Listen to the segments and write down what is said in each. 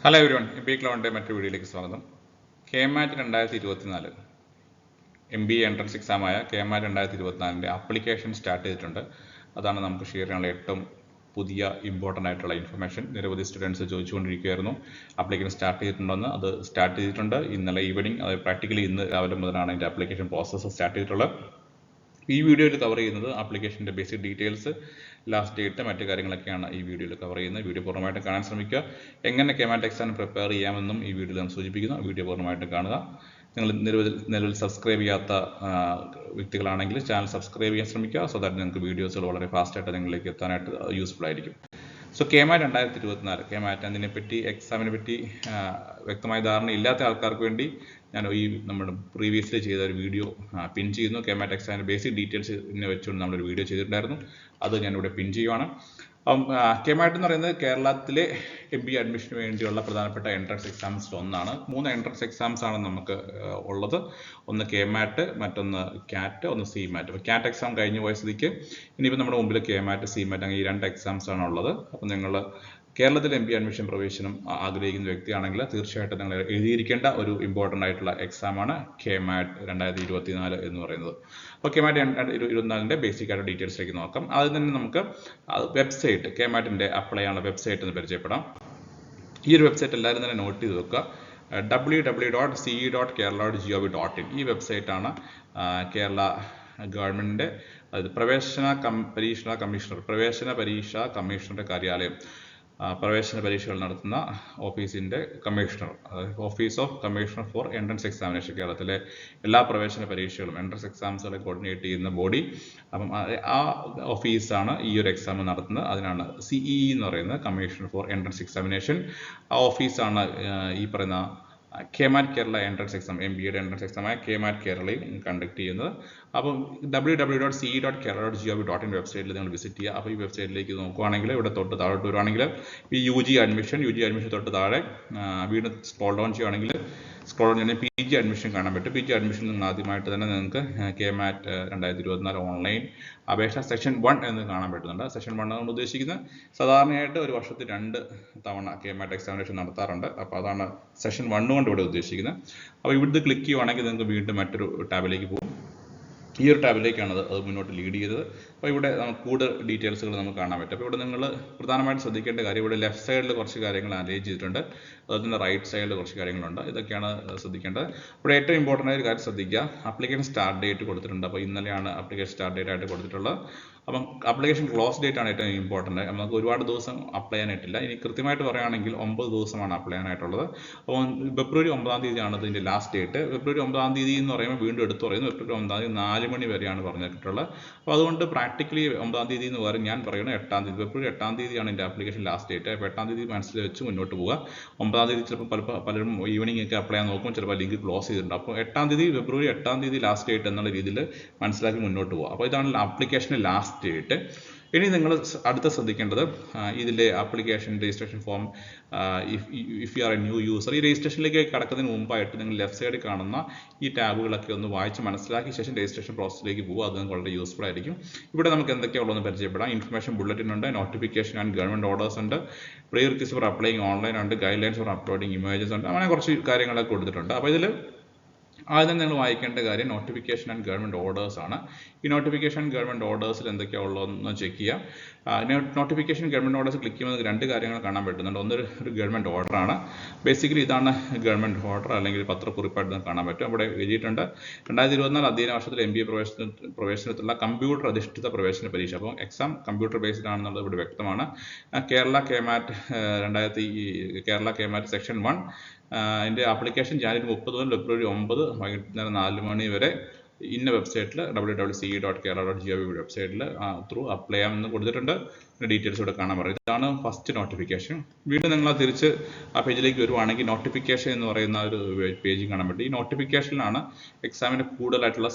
Hello everyone, MBA ക്ലൗഡിൻ്റെ മറ്റൊരു വീഡിയോയിലേക്ക് സ്വാഗതം. KMAT 2024 MBA എൻട്രൻസ് എക്സാമായ KMAT 2024 ആപ്ലിക്കേഷൻ സ്റ്റാർട്ട് ചെയ്തിട്ടുണ്ട്. അതാണ് നമുക്ക് ഷെയർ ചെയ്യാനുള്ള ഏറ്റവും പുതിയ ഇമ്പോർട്ടൻ്റ് ആയിട്ടുള്ള ഇൻഫർമേഷൻ. നിരവധി സ്റ്റുഡൻസ് ചോദിച്ചുകൊണ്ടിരിക്കുകയായിരുന്നു ആപ്ലിക്കേഷൻ സ്റ്റാർട്ട് ചെയ്തിട്ടുണ്ടെന്ന്. അത് സ്റ്റാർട്ട് ചെയ്തിട്ടുണ്ട്. ഇന്നലെ ഈവനിങ്, അതായത് പ്രാക്ടിക്കലി ഇന്ന് രാവിലെ മുതലാണ് അതിൻ്റെ ആപ്ലിക്കേഷൻ പ്രോസസ്സ് സ്റ്റാർട്ട് ചെയ്തിട്ടുള്ളത്. ഈ വീഡിയോയിൽ കവർ ചെയ്യുന്നത് ആപ്ലിക്കേഷൻ്റെ ബേസിക് ഡീറ്റെയിൽസ്, ലാസ്റ്റ് ഡേറ്റ്, മറ്റു കാര്യങ്ങളൊക്കെയാണ് ഈ വീഡിയോയിൽ കവർ ചെയ്യുന്നത്. വീഡിയോ പൂർണ്ണമായിട്ടും കാണാൻ ശ്രമിക്കുക. എങ്ങനെ KMAT എക്സാമിന് പ്രിപ്പയർ ചെയ്യാമെന്നും ഈ വീഡിയോയിൽ ഞാൻ സൂചിപ്പിക്കുന്നു. വീഡിയോ പൂർണ്ണമായിട്ടും കാണുക. നിങ്ങൾ നിലവിൽ സബ്സ്ക്രൈബ് ചെയ്യാത്ത വ്യക്തികളാണെങ്കിൽ ചാനൽ സബ്സ്ക്രൈബ് ചെയ്യാൻ ശ്രമിക്കുക. സോ ദാറ്റ് നിങ്ങൾക്ക് വീഡിയോസുകൾ വളരെ ഫാസ്റ്റായിട്ട് നിങ്ങളിലേക്ക് എത്താനായിട്ട് യൂസ്ഫുൾ ആയിരിക്കും. സോ KMAT 2024 KMAT അതിനെപ്പറ്റി, എക്സാമിനെ പറ്റി വ്യക്തമായ ധാരണ ഇല്ലാത്ത ആൾക്കാർക്ക് വേണ്ടി ഞാൻ ഈ നമ്മുടെ പ്രീവിയസ്ലി ചെയ്ത ഒരു വീഡിയോ പിൻ ചെയ്യുന്നു. KMAT എക്സാമിൻ്റെ ബേസിക് ഡീറ്റെയിൽസ് വെച്ചുകൊണ്ട് നമ്മളൊരു വീഡിയോ ചെയ്തിട്ടുണ്ടായിരുന്നു. അത് ഞാനിവിടെ പിൻ ചെയ്യുവാണ്. KMAT എന്ന് പറയുന്നത് കേരളത്തിലെ MBA അഡ്മിഷന് വേണ്ടിയുള്ള പ്രധാനപ്പെട്ട എൻട്രൻസ് എക്സാംസിൽ ഒന്നാണ്. 3 എൻട്രൻസ് എക്സാംസ് ആണ് നമുക്ക് ഉള്ളത്. ഒന്ന് KMAT, മറ്റൊന്ന് CAT, ഒന്ന് CMAT. അപ്പോൾ CAT എക്സാം കഴിഞ്ഞ് പോയ സ്ഥിതിക്ക് ഇനിയിപ്പോൾ നമ്മുടെ മുമ്പിൽ KMAT, CMAT അങ്ങനെ ഈ 2 എക്സാംസ് ആണ് ഉള്ളത്. അപ്പോൾ നിങ്ങൾ കേരളത്തിൽ MBA അഡ്മിഷൻ പ്രവേശനം ആഗ്രഹിക്കുന്ന വ്യക്തിയാണെങ്കിൽ തീർച്ചയായിട്ടും നിങ്ങൾ എഴുതിയിരിക്കേണ്ട ഒരു ഇമ്പോർട്ടൻ്റ് ആയിട്ടുള്ള എക്സാമാണ് KMAT 2024 എന്ന് പറയുന്നത്. അപ്പോൾ KMAT 2024 ബേസിക് ആയിട്ട് ഡീറ്റെയിൽസിലേക്ക് നോക്കാം. ആദ്യം തന്നെ നമുക്ക് വെബ്സൈറ്റ്, KMATൻ്റെ അപ്ലൈ ചെയ്യാനുള്ള വെബ്സൈറ്റ് എന്ന് പരിചയപ്പെടാം. ഈ ഒരു വെബ്സൈറ്റ് എല്ലാവരും തന്നെ നോട്ട് ചെയ്ത് വെക്കുക. www.ce.kerala.gov.in ഈ വെബ്സൈറ്റാണ് കേരള ഗവൺമെൻറ്റിൻ്റെ പ്രവേശന പരീക്ഷാ കമ്മീഷണറുടെ കാര്യാലയം, പ്രവേശന പരീക്ഷകൾ നടത്തുന്ന ഓഫീസിൻ്റെ commissioner, office of commissioner for entrance examination, കേരളത്തിലെ എല്ലാ പ്രവേശന പരീക്ഷകളും എൻട്രൻസ് എക്സാംസുകളെ കോർഡിനേറ്റ് ചെയ്യുന്ന ബോഡി. അപ്പം ആ ഓഫീസാണ് ഈ ഒരു എക്സാം നടത്തുന്നത്. അതിനാണ് CEE എന്ന് പറയുന്നത്, കമ്മീഷണർ ഫോർ എൻട്രൻസ് എക്സാമിനേഷൻ. ആ ഓഫീസാണ് ഈ പറയുന്ന KMAT കേരള എൻട്രൻസ് എക്സാം, MBAയുടെ എൻട്രൻസ് എക്സാമായ KMAT കേരളയിൽ കണ്ടക്ട് ചെയ്യുന്നത്. അപ്പം www.ce.kerala.gov.in വെബ്സൈറ്റിൽ നിങ്ങൾ വിസിറ്റ് ചെയ്യുക. അപ്പോൾ ഈ വെബ്സൈറ്റിലേക്ക് നോക്കുകയാണെങ്കിൽ ഇവിടെ തൊട്ട് താഴോട്ട് വരുവാണെങ്കിൽ ഈ UG അഡ്മിഷൻ തൊട്ട് താഴെ വീണ്ടും സ്ക്രോൾ ഡൗൺ ചെയ്യുകയാണെങ്കിൽ PG അഡ്മിഷൻ കാണാൻ പറ്റും. PG അഡ്മിഷൻ നിങ്ങൾ ആദ്യമായിട്ട് തന്നെ നിങ്ങൾക്ക് KMAT 2024 ഓൺലൈൻ അപേക്ഷ സെഷൻ 1 എന്ന് കാണാൻ പറ്റുന്നുണ്ട്. സെഷൻ 1 നമ്മൾ ഉദ്ദേശിക്കുന്നത് സാധാരണയായിട്ട് ഒരു വർഷത്തിൽ 2 തവണ KMAT എക്സാമിനേഷൻ നടത്താറുണ്ട്. അപ്പോൾ അതാണ് സെഷൻ 1 കൊണ്ട് ഇവിടെ ഉദ്ദേശിക്കുന്നത്. അപ്പോൾ ഇവിടുത്തെ ക്ലിക്ക് ചെയ്യുവാണെങ്കിൽ നിങ്ങൾക്ക് വീണ്ടും മറ്റൊരു ടാബിലേക്ക് പോകും. ഈ ഒരു ടാബിലേക്കാണ് അത് മുന്നോട്ട് ലീഡ് ചെയ്തത്. അപ്പോൾ ഇവിടെ നമുക്ക് കൂടുതൽ ഡീറ്റെയിൽസുകൾ നമുക്ക് കാണാൻ പറ്റും. അപ്പോൾ ഇവിടെ നിങ്ങൾ പ്രധാനമായിട്ടും ശ്രദ്ധിക്കേണ്ട കാര്യം, ഇവിടെ ലെഫ്റ്റ് സൈഡിൽ കുറച്ച് കാര്യങ്ങൾ അറേഞ്ച് ചെയ്തിട്ടുണ്ട്, അതുപോലെ തന്നെ റൈറ്റ് സൈഡിൽ കുറച്ച് കാര്യങ്ങളുണ്ട്. ഇതൊക്കെയാണ് ശ്രദ്ധിക്കേണ്ടത്. ഇവിടെ ഏറ്റവും ഇമ്പോർട്ടൻ്റ് ആയ ഒരു കാര്യം ശ്രദ്ധിക്കുക, ആപ്ലിക്കേഷൻ സ്റ്റാർട്ട് ഡേറ്റ് കൊടുത്തിട്ടുണ്ട്. അപ്പോൾ ഇന്നലെയാണ് ആപ്ലിക്കേഷൻ സ്റ്റാർട്ട് ഡേറ്റ് ആയിട്ട് കൊടുത്തിട്ടുള്ളത്. അപ്പം ആപ്ലിക്കേഷൻ ക്ലോസ് ഡേറ്റ് ആണ് ഏറ്റവും ഇമ്പോർട്ടൻ്റ്. നമുക്ക് ഒരുപാട് ദിവസം അപ്ലൈ ചെയ്യാനായിട്ടില്ല. ഇനി കൃത്യമായിട്ട് പറയുകയാണെങ്കിൽ 9 ദിവസമാണ് അപ്ലൈ ചെയ്യാനായിട്ടുള്ളത്. അപ്പോൾ ഫെബ്രുവരി 9-ാം തീയതിയാണ് ഇതിൻ്റെ ലാസ്റ്റ് ഡേറ്റ്. ഫെബ്രുവരി 9-ാം തീയതി എന്ന് പറയുമ്പോൾ വീണ്ടും എടുത്തു പറയുന്നത് ഫെബ്രുവരി 9-ാം തീയതി 4 മണി വരെയാണ് പറഞ്ഞിട്ടുള്ളത്. അപ്പോൾ അതുകൊണ്ട് പ്രാക്ടിക്കലി 9-ാം തീയതി എന്ന് പറയും, ഞാൻ പറയുന്നത് 8-ാം തീയതി, ഫെബ്രുവരി 8-ാം തീയതിയാണ് എൻ്റെ ആപ്ലിക്കേഷൻ ലാസ്റ്റ് ഡേറ്റ്. അപ്പോൾ 8-ാം തീയതി മനസ്സിൽ വെച്ച് മുന്നോട്ട് പോവുക. 9-ാം തീയതി ചിലപ്പോൾ പലരും ഈവനിങ് ഒക്കെ അപ്ലൈ ചെയ്യാൻ നോക്കും, ചിലപ്പോൾ ലിങ്ക് ക്ലോസ് ചെയ്തിട്ടുണ്ട്. അപ്പോൾ 8-ാം തീയതി, ഫെബ്രുവരി 8-ാം തീയതി ലാസ്റ്റ് ഡേറ്റ് എന്നുള്ള രീതിയിൽ മനസ്സിലാക്കി മുന്നോട്ട് പോകുക. അപ്പോൾ ഇതാണ് ആപ്ലിക്കേഷൻ്റെ ലാസ്റ്റ് ഡേറ്റ്. ഇനി നിങ്ങൾ അടുത്ത ശ്രദ്ധിക്കേണ്ടത്, ഇതിലെ application registration form, if you are A new user, ഈ രജിസ്ട്രേഷനിലേക്ക് കടക്കുന്നതിന് മുമ്പായിട്ട് നിങ്ങൾ ലെഫ്റ്റ് സൈഡിൽ കാണുന്ന ഈ ടാബുകളൊക്കെ ഒന്ന് വായിച്ച് മനസ്സിലാക്കിയ ശേഷം രജിസ്ട്രേഷൻ പ്രോസസ്സിലേക്ക് പോകുക. അത് നിങ്ങൾക്ക് വളരെ യൂസ്ഫുൾ ആയിരിക്കും. ഇവിടെ നമുക്ക് എന്തൊക്കെയുള്ളതെന്ന് പരിചയപ്പെടാം. ഇൻഫർമേഷൻ ബുള്ളറ്റിൻ ഉണ്ട്, നോട്ടിഫിക്കേഷൻ ആൻഡ് ഗവൺമെൻറ് ഓർഡേഴ്സ് ഉണ്ട്, pre request for applying online ഉണ്ട്, guidelines for uploading images ഉണ്ട്, അങ്ങനെ കുറച്ച് കാര്യങ്ങളൊക്കെ കൊടുത്തിട്ടുണ്ട്. അപ്പോൾ ഇതിൽ ആദ്യം നിങ്ങൾ വായിക്കേണ്ട കാര്യം നോട്ടിഫിക്കേഷൻ ആൻഡ് ഗവൺമെൻറ് ഓർഡേഴ്സ് ആണ്. ഈ നോട്ടിഫിക്കേഷൻ ഗവൺമെൻറ് ഓർഡേഴ്സിൽ എന്തൊക്കെയാണ് ഉള്ളതെന്ന് ചെക്ക് ചെയ്യുക. നോട്ടിഫിക്കേഷൻ ഗവൺമെൻറ് ഓർഡേഴ്സ് ക്ലിക്ക് ചെയ്യുമ്പോൾ 2 കാര്യങ്ങൾ കാണാൻ പറ്റുന്നുണ്ട്. ഒരു ഗവൺമെൻറ് ഓർഡറാണ്. ബേസിക്കലി ഇതാണ് ഗവൺമെൻറ് ഓർഡർ, അല്ലെങ്കിൽ പത്രക്കുറിപ്പായിട്ട് കാണാൻ പറ്റും. അവിടെ എഴുതിയിട്ടുണ്ട് 2024 അധ്യയന വർഷത്തിൽ MBA പ്രവേശനത്തിലുള്ള കമ്പ്യൂട്ടർ അധിഷ്ഠിത പ്രവേശന പരീക്ഷ. അപ്പോൾ എക്സാം കമ്പ്യൂട്ടർ ബേസ്ഡ് ആണെന്നുള്ളത് ഇവിടെ വ്യക്തമാണ്. കേരള KMAT സെക്ഷൻ 1 അതിൻ്റെ ആപ്ലിക്കേഷൻ ജനുവരി 30 മുതൽ ഫെബ്രുവരി 9 വൈകുന്നേരം 4 മണി വരെ ഇന്ന വെബ്സൈറ്റിൽ www.ce.kerala.gov വെബ്സൈറ്റിൽ ത്രൂ അപ്ലൈ ചെയ്യാമെന്ന് കൊടുത്തിട്ടുണ്ട്. ഡീറ്റെയിൽസ് ഇവിടെ കാണാൻ പറയും. ഇതാണ് ഫസ്റ്റ് നോട്ടിഫിക്കേഷൻ. വീണ്ടും നിങ്ങൾ തിരിച്ച് ആ പേജിലേക്ക് വരുവാണെങ്കിൽ നോട്ടിഫിക്കേഷൻ എന്ന് പറയുന്ന ഒരു പേജ് കാണാൻ പറ്റും. ഈ നോട്ടിഫിക്കേഷനിലാണ് എക്സാമിൻ്റെ കൂടുതലായിട്ടുള്ള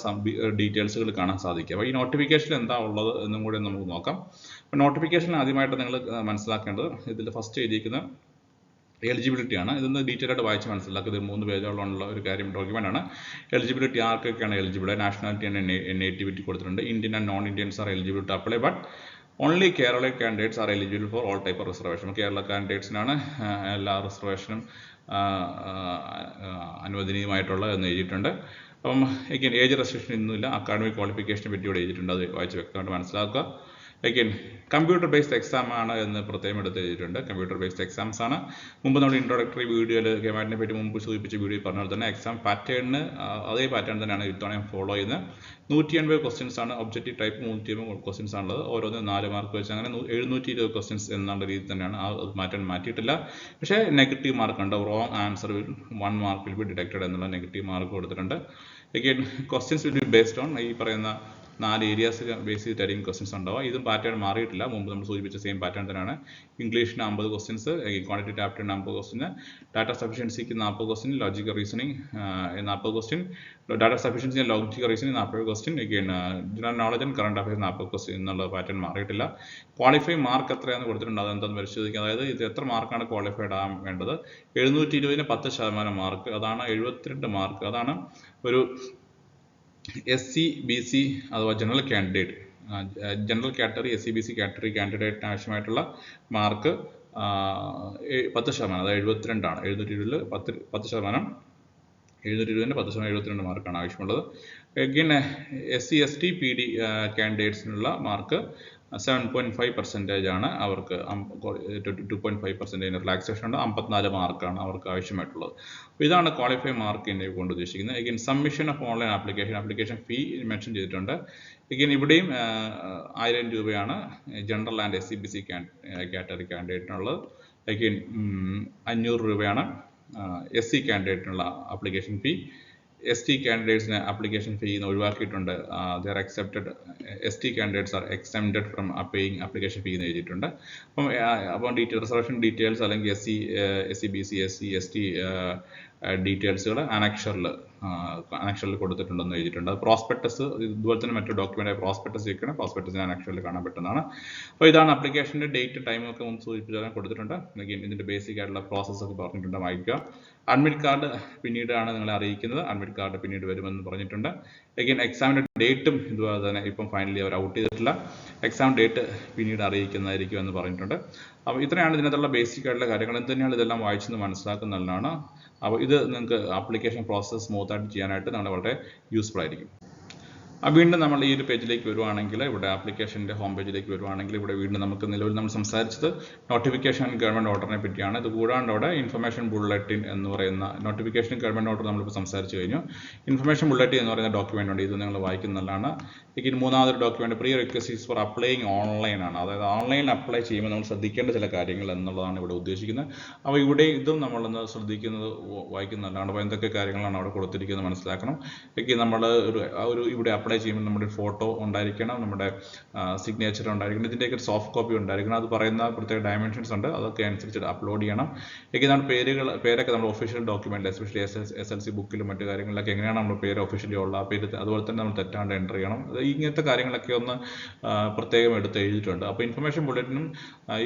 ഡീറ്റെയിൽസുകൾ കാണാൻ സാധിക്കുക. അപ്പോൾ ഈ നോട്ടിഫിക്കേഷനിൽ എന്താ ഉള്ളത് എന്നും കൂടി നമുക്ക് നോക്കാം. അപ്പോൾ നോട്ടിഫിക്കേഷൻ ആദ്യമായിട്ട് നിങ്ങൾ മനസ്സിലാക്കേണ്ടത്, ഇതിൽ ഫസ്റ്റ് എഴുതിയിരിക്കുന്ന എലിജിബിലിറ്റി ആണ്. ഇതൊന്ന് ഡീറ്റെയിൽ ആയിട്ട് വായിച്ച് മനസ്സിലാക്കുക. ഇത് 3 പേജോളമുള്ള ഒരു ഡോക്യുമെൻ്റ് ആണ്. എലിജിബിലിറ്റി ആർക്കൊക്കെയാണ് എലിജിബിൾ, നാഷണാലിറ്റി ആൻഡ് നേറ്റിവിറ്റി കൊടുത്തിട്ടുണ്ട്. Indian and non Indians are eligible to apply, but only Kerala candidates are eligible for all type of reservation. Kerala കാൻഡിഡേറ്റ്സിനാണ് എല്ലാ റിസർവേഷനും അനുവദനീയമായിട്ടുള്ള എന്ന് എഴുതിയിട്ടുണ്ട്. അപ്പം എഗെയിൻ ഏജ് റെസ്ട്രിക്ഷൻ ഇന്നുമില്ല. അക്കാഡമിക് ക്വാളിഫിക്കേഷനെ പറ്റി ഇവിടെ എഴുതിയിട്ടുണ്ട്, അത് വായിച്ച് വ്യക്തമായിട്ട് മനസ്സിലാക്കുക. എഗെയിൻ കമ്പ്യൂട്ടർ ബേസ്ഡ് എക്സാം ആണ് എന്ന് പ്രത്യേകം എടുത്ത് എഴുതിയിട്ടുണ്ട്. കമ്പ്യൂട്ടർ ബേസ്ഡ് എക്സാംസ് ആണ്. മുമ്പ് നമ്മൾ ഇൻട്രോഡക്ടറി വീഡിയോയിൽ ഗെമാറ്റിനെ പറ്റി മുമ്പ് സൂചിപ്പിച്ച വീഡിയോ പറഞ്ഞ പോലെ തന്നെ എക്സാം പാറ്റേണിന് അതേ പാറ്റേൺ തന്നെയാണ് ഇത്തവണയും ഫോളോ ചെയ്യുന്നത്. 180 ക്വസ്റ്റ്യൻസ് ആണ് ഒബ്ജക്റ്റീവ് ടൈപ്പ്. 180 ക്വസ്റ്റ്യൻസ് ആണുള്ളത്. ഓരോന്ന് 4 മാർക്ക് വെച്ച് അങ്ങനെ 720 ക്വസ്റ്റ്യൻസ് എന്നുള്ള രീതി തന്നെയാണ്. ആ മാറ്റിയിട്ടില്ല. പക്ഷേ നെഗറ്റീവ് മാർക്ക് ഉണ്ട്. Wrong answer 1 mark will be detected എന്നുള്ള നെഗറ്റീവ് മാർക്ക് കൊടുത്തിട്ടുണ്ട്. Again questions will be based on ഈ പറയുന്ന 4 ഏരിയാസ് ബേസ് ചെയ്തിട്ടായിരിക്കും ക്വസ്റ്റ്യൻസ് ഉണ്ടാവുക. ഇതും പാറ്റേൺ മാറിയിട്ടില്ല. മുമ്പ് നമ്മൾ സൂചിപ്പിച്ച സെയിം പാറ്റേൺ തന്നെയാണ്. ഇംഗ്ലീഷിന് 50 ക്വസ്റ്റ്യൻസ്, ക്വാണ്ടിറ്റേറ്റീവ് ആപ്റ്റിറ്റ്യൂഡിന് 50 ക്വസ്റ്റ്യൻ, ഡാറ്റ സഫിഷ്യൻസിക്ക് 40 question, logical reasoning 40 question, data sufficiency and logical reasoning 40 question, again general knowledge and current affairs 40 question എന്നുള്ള പാറ്റേൺ മാറിയിട്ടില്ല. ക്വാളിഫൈ മാർക്ക് എത്രയാണെന്ന് കൊടുത്തിട്ടുണ്ട്, അതെന്താണെന്ന് പരിശോധിക്കുക. അതായത് ഇത് എത്ര മാർക്കാണ് ക്വാളിഫൈഡ് ആകാൻ വേണ്ടത്. 720-ന് 10% മാർക്ക്, അതാണ് 72 മാർക്ക്. അതാണ് ഒരു SC BC അഥവാ general candidate, general category SC BC category കാൻഡിഡേറ്റിന് ആവശ്യമായിട്ടുള്ള മാർക്ക് 10%, അതായത് 72 ആണ്. 720-ൽ 10%, 720-ന് 10%, 72 മാർക്കാണ് ആവശ്യമുള്ളത്. എഗെയിൻ SC ST PD കാൻഡിഡേറ്റ്സിനുള്ള മാർക്ക് 7.5% ആണ്. അവർക്ക് 2.5% റിലാക്സേഷൻ ഉണ്ട്. 54 മാർക്കാണ് അവർക്ക് ആവശ്യമായിട്ടുള്ളത്. അപ്പോൾ ഇതാണ് ക്വാളിഫൈ മാർക്ക് എന്നെ കൊണ്ട് ഉദ്ദേശിക്കുന്നത്. Again submission of online application fee mention ചെയ്തിട്ടുണ്ട്. എഗെയിൻ ഇവിടെയും 1000 രൂപയാണ് general and SC BC category കാൻഡിഡേറ്റിനുള്ളത്. എഗെയിൻ 500 രൂപയാണ് SC കാൻഡിഡേറ്റിനുള്ള ആപ്ലിക്കേഷൻ ഫീ. ST കാൻഡിഡേറ്റ്സിന് ആപ്ലിക്കേഷൻ ഫീ ഒഴിവാക്കിയിട്ടുണ്ട്. There accepted ST candidates are exempted from paying application fee എന്ന് എഴുതിയിട്ടുണ്ട്. അപ്പം റിസർവേഷൻ ഡീറ്റെയിൽസ് അല്ലെങ്കിൽ SC BC SC ST ഡീറ്റെയിൽസുകൾ അനക്ഷറിൽ കൊടുത്തിട്ടുണ്ടെന്ന് എഴുതിയിട്ടുണ്ട്. അത് പ്രോസ്പെക്ടസ് ഇതുപോലെ തന്നെ മറ്റു ഡോക്യുമെൻ്റ് പ്രോസ്പെക്ടസ് വെക്കണം. പ്രോസ്പെക്ടസിന് അനക്ഷറിൽ കാണാൻ പറ്റുന്നതാണ്. അപ്പോൾ ഇതാണ് ആപ്ലിക്കേഷൻ്റെ ഡേറ്റ് ടൈമൊക്കെ മുമ്പ് സൂചിപ്പിച്ചാൽ കൊടുത്തിട്ടുണ്ട്. ഇതിൻ്റെ ബേസിക് ആയിട്ടുള്ള പ്രോസസ്സൊക്കെ പറഞ്ഞിട്ടുണ്ട്, വായിക്കുക. അഡ്മിറ്റ് കാർഡ് പിന്നീടാണ് നിങ്ങളെ അറിയിക്കുന്നത്. അഡ്മിറ്റ് കാർഡ് പിന്നീട് വരുമെന്ന് പറഞ്ഞിട്ടുണ്ട്. എഗെയിൻ എക്സാമിൻ്റെ ഡേറ്റും ഇതുപോലെ തന്നെ ഇപ്പം ഫൈനലി അവർ ഔട്ട് ചെയ്തിട്ടില്ല. എക്സാം ഡേറ്റ് പിന്നീട് അറിയിക്കുന്നതായിരിക്കും എന്ന് പറഞ്ഞിട്ടുണ്ട്. അപ്പോൾ ഇത്രയാണ് ഇതിനകത്തുള്ള ബേസിക് ആയിട്ടുള്ള കാര്യങ്ങൾ. എന്ത് തന്നെയാണ് ഇതെല്ലാം വായിച്ചെന്ന് മനസ്സിലാക്കുന്നതാണ്. അപ്പോൾ ഇത് നിങ്ങൾക്ക് ആപ്ലിക്കേഷൻ പ്രോസസ്സ് സ്മൂത്തായിട്ട് ചെയ്യാനായിട്ട് നമ്മളെ വളരെ യൂസ്ഫുൾ ആയിരിക്കും. വീണ്ടും നമ്മൾ ഈ ഒരു പേജിലേക്ക് വരുവാണെങ്കിൽ, ഇവിടെ ആപ്ലിക്കേഷൻ്റെ ഹോം പേജിലേക്ക് വരുവാണെങ്കിൽ, ഇവിടെ വീണ്ടും നമുക്ക് നിലവിൽ നമ്മൾ സംസാരിച്ചത് നോട്ടിഫിക്കേഷൻ ഗവൺമെൻറ് ഓർഡറിനെ പറ്റിയാണ്. ഇത് കൂടാണ്ട് അവിടെ ഇൻഫർമേഷൻ ബുള്ളറ്റിൻ എന്ന് പറയുന്ന നോട്ടിഫിക്കേഷൻ ഗവൺമെൻറ് ഓർഡർ നമ്മളിപ്പോൾ സംസാരിച്ച് കഴിഞ്ഞു. ഇൻഫർമേഷൻ ബുള്ളറ്റിൻ എന്ന് പറയുന്ന ഡോക്യുമെൻ്റ് ഉണ്ട്. ഇത് നിങ്ങൾ വായിക്കുന്നതാണ്. ഇതിന് മൂന്നാമതൊരു document prerequisites for applying online ആണ്. അതായത് ഓൺലൈനിൽ അപ്ലൈ ചെയ്യുമ്പോൾ നമ്മൾ ശ്രദ്ധിക്കേണ്ട ചില കാര്യങ്ങൾ എന്നുള്ളതാണ് ഇവിടെ ഉദ്ദേശിക്കുന്നത്. അപ്പോൾ ഇവിടെ ഇതും നമ്മളൊന്ന് ശ്രദ്ധിക്കുന്നത് വായിക്കുന്നതാണ്. അപ്പോൾ എന്തൊക്കെ കാര്യങ്ങളാണ് അവിടെ കൊടുത്തിരിക്കുന്നത് മനസ്സിലാക്കണം. നമ്മൾ ഒരു ഇവിടെ അപ്ലൈ ചെയ്യുമ്പോൾ നമ്മുടെ ഫോട്ടോ ഉണ്ടായിരിക്കണം, നമ്മുടെ സിഗ്നേച്ചർ ഉണ്ടായിരിക്കണം, ഇതിൻ്റെയൊക്കെ ഒരു സോഫ്റ്റ് കോപ്പി ഉണ്ടായിരിക്കണം. അത് പറയുന്ന പ്രത്യേക ഡയമെൻഷൻസ് ഉണ്ട്, അതൊക്കെ അനുസരിച്ച് അപ്ലോഡ് ചെയ്യണം. നമ്മുടെ പേരൊക്കെ നമ്മുടെ ഒഫീഷ്യൽ ഡോക്യുമെൻ്റ്, എസ്പെഷ്യലി SLC ബുക്കിലും മറ്റു കാര്യങ്ങളിലൊക്കെ എങ്ങനെയാണ് നമ്മുടെ പേര് ഒഫീഷ്യലി ഉള്ള ആ പേര് അതുപോലെ തന്നെ നമ്മൾ തെറ്റാണ്ട് എൻ്റർ ചെയ്യണം. ഇങ്ങനത്തെ കാര്യങ്ങളൊക്കെ ഒന്ന് പ്രത്യേകം എടുത്ത് എഴുതിയിട്ടുണ്ട്. അപ്പോൾ ഇൻഫർമേഷൻ ബുള്ളറ്റിനും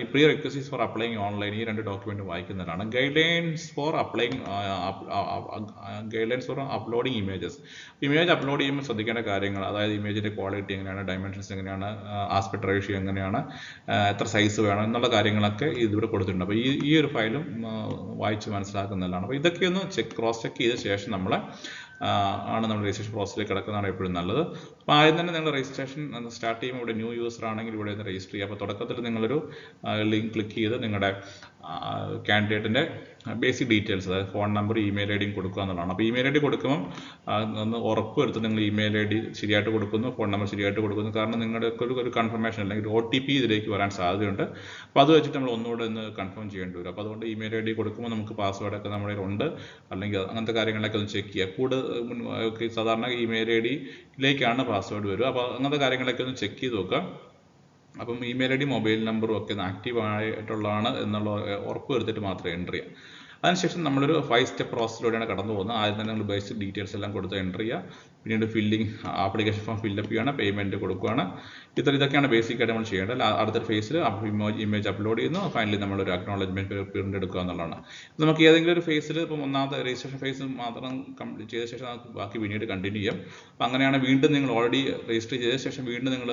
ഈ prerequisites for applying online ഈ 2 ഡോക്യുമെൻറ്റ് വായിക്കുന്നതാണ്. Guidelines for uploading images. Image upload ചെയ്യുമ്പോൾ ശ്രദ്ധിക്കേണ്ട കാര്യങ്ങൾ, അതായത് ഇമേജിൻ്റെ ക്വാളിറ്റി എങ്ങനെയാണ്, ഡയമെൻഷൻസ് എങ്ങനെയാണ്, ആസ്പെക്ട് റേഷ്യോ എങ്ങനെയാണ്, എത്ര സൈസ് വേണം എന്നുള്ള കാര്യങ്ങളൊക്കെ ഇതിവിടെ കൊടുത്തിട്ടുണ്ട്. അപ്പോൾ ഈ ഒരു ഫയലും വായിച്ച് മനസ്സിലാക്കുന്നതാണ്. അപ്പോൾ ഇതൊക്കെ ഒന്ന് ക്രോസ് ചെക്ക് ചെയ്ത ശേഷം നമ്മൾ രജിസ്ട്രേഷൻ പ്രോസസ്സിലേക്ക് കിടക്കുന്നതാണ് എപ്പോഴും നല്ലത്. അപ്പോൾ ആദ്യം തന്നെ നിങ്ങൾ രജിസ്ട്രേഷൻ സ്റ്റാർട്ട് ചെയ്യുമ്പോൾ ഇവിടെ ന്യൂ യൂസർ ആണെങ്കിൽ ഇവിടെ ഒന്ന് രജിസ്റ്റർ ചെയ്യുക. അപ്പോൾ തുടക്കത്തിൽ നിങ്ങളൊരു ലിങ്ക് ക്ലിക്ക് ചെയ്ത് നിങ്ങളുടെ കാൻഡിഡേറ്റിൻ്റെ ബേസിക് ഡീറ്റെയിൽസ്, അതായത് ഫോൺ നമ്പർ, ഇമെയിൽ ഐ ഡിയും കൊടുക്കുക എന്നുള്ളതാണ്. അപ്പോൾ ഇമെയിൽ ഐ ഡി കൊടുക്കുമ്പം ഒന്ന് ഉറപ്പ് വരുത്തും നിങ്ങൾ ഇമെയിൽ ഐ ഡി ശരിയായിട്ട് കൊടുക്കുന്നു, ഫോൺ നമ്പർ ശരിയായിട്ട് കൊടുക്കുന്നു. കാരണം നിങ്ങളുടെ ഒരു കൺഫർമേഷൻ അല്ലെങ്കിൽ OTP ഇതിലേക്ക് വരാൻ സാധ്യതയുണ്ട്. അപ്പോൾ അത് വെച്ചിട്ട് നമ്മൾ ഒന്നുകൂടെ ഒന്ന് കൺഫേം ചെയ്യേണ്ടി വരും. അപ്പോൾ അതുകൊണ്ട് ഇമെയിൽ ഐ ഡി കൊടുക്കുമ്പോൾ നമുക്ക് പാസ്വേഡൊക്കെ നമ്മുടെ ഉണ്ട്, അല്ലെങ്കിൽ അങ്ങനത്തെ കാര്യങ്ങളൊക്കെ ഒന്ന് ചെക്ക് ചെയ്യുക. സാധാരണ ഇമെയിൽ ഐ ഡിയിലേക്കാണ് പാസ്വേഡ് വരിക. അപ്പോൾ അങ്ങനത്തെ കാര്യങ്ങളൊക്കെ ഒന്ന് ചെക്ക് ചെയ്ത് നോക്കുക. അപ്പം ഇമെയിൽ ഐ ഡി മൊബൈൽ നമ്പറും ഒക്കെ ഒന്ന് ആക്റ്റീവ് ആയിട്ടുള്ളതാണ് എന്നുള്ള ഉറപ്പ് വരുത്തിയിട്ട് മാത്രമേ എൻ്റർ ചെയ്യാം. അതിനുശേഷം നമ്മളൊരു 5 സ്റ്റെപ്പ് പ്രോസസ്സിലൂടെയാണ് കടന്നു പോകുന്നത്. ആദ്യം തന്നെ നമ്മൾ ബേസിക് ഡീറ്റെയിൽസ് എല്ലാം കൊടുത്ത് എൻ്റർ ചെയ്യുക. പിന്നീട് ആപ്ലിക്കേഷൻ ഫോം ഫില്ലപ്പ് ചെയ്യുകയാണ്, പേയ്മെൻറ്റ് കൊടുക്കുകയാണ്. ഇതൊക്കെയാണ് ബേസിക് ആയിട്ട് നമ്മൾ ചെയ്യേണ്ടത്. അടുത്തൊരു ഫേസിൽ ഇമേജ് അപ്ലോഡ് ചെയ്യുന്നു, ഫൈനലി നമ്മളൊരു അക്നോളജ്മെൻറ്റ് പ്രിൻ്റ് എടുക്കുക എന്നുള്ളതാണ്. നമുക്ക് ഏതെങ്കിലും ഒരു ഫേസിൽ ഇപ്പോൾ ഒന്നാമത്തെ രജിസ്ട്രേഷൻ ഫേസ് മാത്രം കംപ്ലീറ്റ് ചെയ്ത ശേഷം നമുക്ക് ബാക്കി പിന്നീട് കണ്ടിന്യൂ ചെയ്യാം. അപ്പോൾ അങ്ങനെയാണ് വീണ്ടും നിങ്ങൾ ഓൾറെഡി രജിസ്റ്റർ ചെയ്ത ശേഷം വീണ്ടും നിങ്ങൾ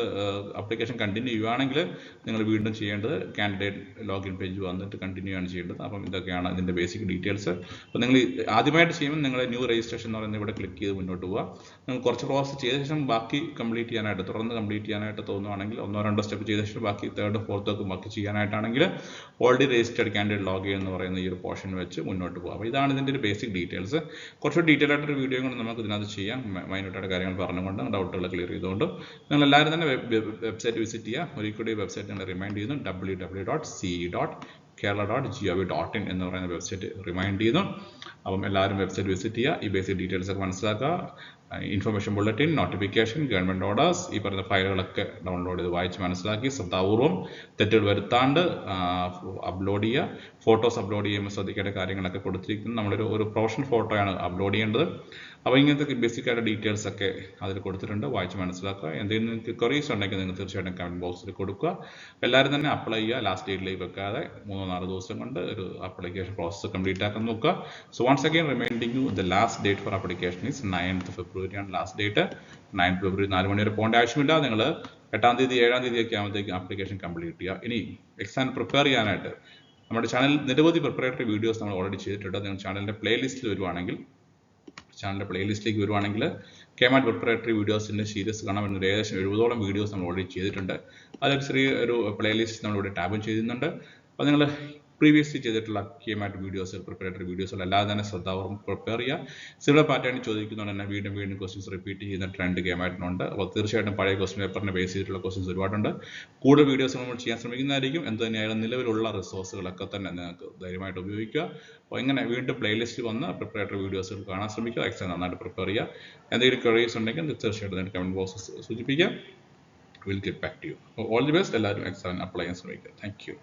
ആപ്ലിക്കേഷൻ കണ്ടിന്യൂ ചെയ്യുകയാണെങ്കിൽ നിങ്ങൾ വീണ്ടും ചെയ്യേണ്ടത് കാൻഡിഡേറ്റ് ലോഗിൻ പേജ് വന്നിട്ട് കണ്ടിന്യൂ ആണ് ചെയ്യേണ്ടത്. അപ്പം ഇതൊക്കെയാണ് ഇതിൻ്റെ ബേസിക് ഡീറ്റെയിൽസ്. അപ്പോൾ നിങ്ങൾ ആദ്യമായിട്ട് ചെയ്യുമ്പോൾ നിങ്ങൾ ന്യൂ രജിസ്ട്രേഷൻ എന്ന് പറയുന്നത് ഇവിടെ ക്ലിക്ക് ചെയ്ത് മുന്നോട്ട് പോവുക. നിങ്ങൾ കുറച്ച് പ്രോസസ് ചെയ്ത ശേഷം ബാക്കി തുടർന്ന് കംപ്ലീറ്റ് ചെയ്യാനായിട്ട് തോന്നുവാണെങ്കിൽ 1-2 സ്റ്റെപ്പ് ചെയ്ത ശേഷം ബാക്കി 3rd 4th ഒക്കെ ബാക്കി ചെയ്യാനായിട്ടാണെങ്കിൽ ഓൾറെഡി രജിസ്റ്റേർഡ് കാൻഡിഡേറ്റ് ലോഗിൻ എന്ന് പറയുന്ന ഈ ഒരു പോർഷൻ വെച്ച് മുന്നോട്ട് പോകാം. അപ്പോൾ ഇതാണ് ഇതിൻ്റെ ഒരു ബേസിക് ഡീറ്റെയിൽസ്. കുറച്ച് ഡീറ്റെയിൽ ആയിട്ടൊരു വീഡിയോ കൊണ്ട് നമുക്ക് ഇതിനകത്ത് ചെയ്യാം, മൈന്യൂട്ടായിട്ട് കാര്യങ്ങൾ പറഞ്ഞുകൊണ്ട് ഡൗട്ടുകൾ ക്ലിയർ ചെയ്തുകൊണ്ട്. നിങ്ങൾ എല്ലാവരും തന്നെ വെബ്സൈറ്റ് വിസിറ്റ് ചെയ്യുക. ഒരിക്കൽ കൂടി വെബ്സൈറ്റ് നിങ്ങൾ റിമൈൻഡ് ചെയ്യുന്നു, www.ce.kerala.gov.in എന്ന് പറയുന്ന വെബ്സൈറ്റ് റിമൈൻഡ് ചെയ്യുന്നു. അപ്പം എല്ലാവരും വെബ്സൈറ്റ് വിസിറ്റ് ചെയ്യുക, ഈ ബേസിക് ഡീറ്റെയിൽസ് ഒക്കെ മനസ്സിലാക്കുക. Information bulletin, notification, government orders, ഈ പറയുന്ന ഫയലുകളൊക്കെ ഡൗൺലോഡ് ചെയ്ത് വായിച്ച് മനസ്സിലാക്കി ശ്രദ്ധാപൂർവം തെറ്റുകൾ വരുത്താണ്ട് അപ്ലോഡ് ചെയ്യുക. ഫോട്ടോസ് അപ്ലോഡ് ചെയ്യുമ്പോൾ ശ്രദ്ധിക്കേണ്ട കാര്യങ്ങളൊക്കെ കൊടുത്തിരിക്കുന്നു. നമ്മളൊരു പ്രൊഫഷണൽ ഫോട്ടോയാണ് അപ്ലോഡ് ചെയ്യേണ്ടത്. അപ്പോൾ ഇങ്ങനത്തെ ബേസിക് ആയിട്ട് ഡീറ്റെയിൽസ് ഒക്കെ അതിൽ കൊടുത്തിട്ടുണ്ട്, വായിച്ച് മനസ്സിലാക്കുക. എന്തെങ്കിലും നിങ്ങൾക്ക് ക്വറീസ് ഉണ്ടെങ്കിൽ നിങ്ങൾ തീർച്ചയായിട്ടും കമൻറ്റ് ബോക്സിൽ കൊടുക്കുക. എല്ലാവരും തന്നെ അപ്ലൈ ചെയ്യുക, ലാസ്റ്റ് ഡേറ്റിലേക്ക് വെക്കാതെ 3-4 ദിവസം കൊണ്ട് ഒരു ആപ്ലിക്കേഷൻ പ്രോസസ്സ് കംപ്ലീറ്റ് ആക്കാൻ നോക്കുക. So once again reminding you, the last date for application is 9th February ആണ് ലാസ്റ്റ് ഡേറ്റ്. 9th February 4 മണി വരെ പോകേണ്ട ആവശ്യമില്ല. നിങ്ങൾ 8-ാം തീയതി 7-ാം തീയതി ഒക്കെ ആകുമ്പോഴത്തേക്ക് ആപ്ലിക്കേഷൻ കംപ്ലീറ്റ് ചെയ്യുക. ഇനി എക്സാം പ്രിപ്പയർ ചെയ്യാനായിട്ട് നമ്മുടെ ചാനൽ നിരവധി പ്രിപ്പറേറ്ററി വീഡിയോസ് നമ്മൾ ഓൾറെഡി ചെയ്തിട്ടുണ്ട്. നിങ്ങൾ ചാനലിൻ്റെ പ്ലേലിസ്റ്റിലേക്ക് വരുവാണെങ്കിൽ KMAT പ്രിപ്പറേറ്ററി വീഡിയോസിൻ്റെ സീരീസ് കാണാൻ പറ്റുന്ന ഏകദേശം 70ഓളം വീഡിയോസ് നമ്മൾ ഓൾറെഡി ചെയ്തിട്ടുണ്ട്. അതൊരു ചെറിയൊരു പ്ലേലിസ്റ്റ് നമ്മളിവിടെ ടാബും ചെയ്യുന്നുണ്ട്. അപ്പോൾ നിങ്ങൾ പ്രീവിയസ്ലി ചെയ്തിട്ടുള്ള KMAT വീഡിയോസ്, പ്രിപ്പറേറ്ററി വീഡിയോസുകൾ അല്ലാതെ തന്നെ ശ്രദ്ധാപൂർവ്വം പ്രിപ്പയർ ചെയ്യുക. സിമിലർ പാറ്റേൺ ചോദിക്കുന്നതുകൊണ്ട് തന്നെ വീണ്ടും ക്വസ്റ്റ്യൻസ് റിപ്പീറ്റ് ചെയ്യുന്ന ട്രെൻഡ് KMAT-നുണ്ട്. അപ്പോൾ തീർച്ചയായിട്ടും പഴയ ക്വസ്റ്റ്യൻ പേപ്പറിനെ ബേസ് ചെയ്തിട്ടുള്ള ക്വസ്റ്റ്യൻസ് ഒരുപാടുണ്ട്. കൂടുതൽ വീഡിയോസ് നമ്മൾ ചെയ്യാൻ ശ്രമിക്കുന്നതായിരിക്കും. എന്ത് തന്നെയായാലും നിലവിലുള്ള റിസോഴ്സുകളൊക്കെ തന്നെ നിങ്ങൾക്ക് ധൈര്യമായിട്ട് ഉപയോഗിക്കുക. അപ്പോൾ ഇങ്ങനെ വീണ്ടും പ്ലേലിസ്റ്റ് വന്ന് പ്രിപ്പറേറ്ററി വീഡിയോസുകൾ കാണാൻ ശ്രമിക്കുക. എക്സാം നന്നായിട്ട് പ്രിപ്പയർ ചെയ്യുക. എന്തെങ്കിലും ക്വറീസ് ഉണ്ടെങ്കിൽ തീർച്ചയായിട്ടും നിങ്ങൾക്ക് കമൻറ്റ് ബോക്സിൽ സൂചിപ്പിക്കുക. Will get back to you. All the best. എല്ലാവരും എക്സാമിന് അപ്ലൈ ചെയ്യാൻ ശ്രമിക്കുക. Thank U.